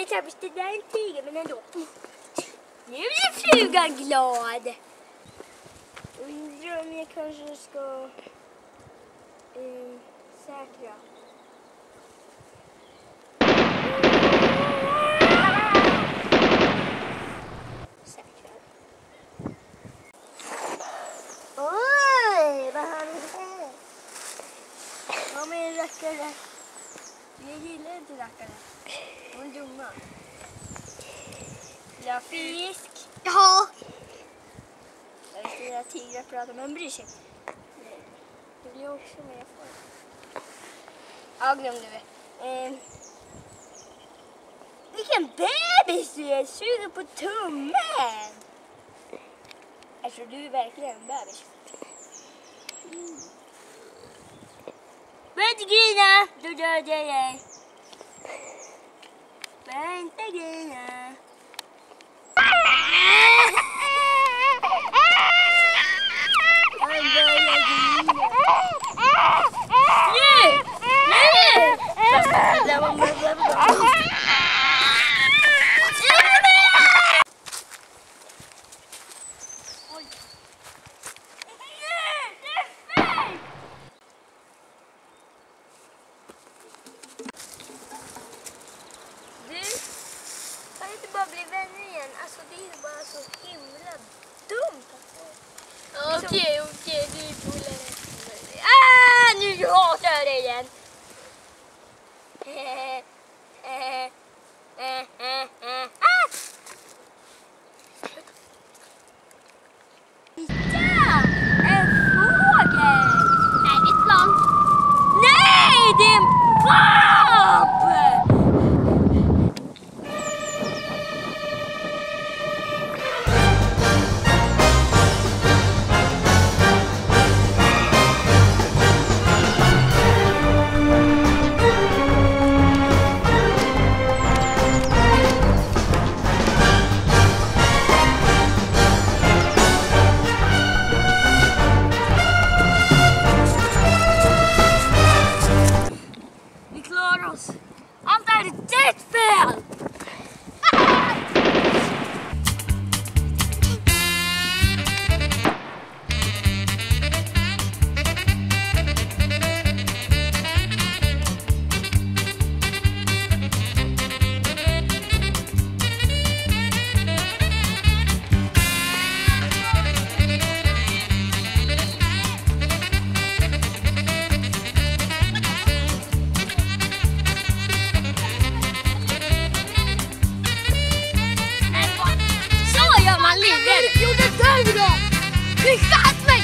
kanske det där är en tiger, men ändå. Nu blir frugan glad. Undrar om jag kanske ska säkra. Säkra. Oj, vad har du här? Ja, men en rackare. Jag gillar inte rackare. De är dumma. Ja, fisk. Ja. Jag ser att tigrar pratar, men bryr sig. Det blir också med för. Ja, glömde vi. Vilken bebis du är! Suger på tummen! Jag tror du är verkligen en bebis. Börja inte grina! Då dödar jag dig. Börja inte grina. Kan inte bara bli vänner igen? Alltså det är bara så himla dumt. Okej, du är polare. Nu hatar jag dig igen. Titta! En fågel! Nej, det är ett plan. Nej, det är en papp! Allt är ditt fel! Jo, det där då! Du sköt mig!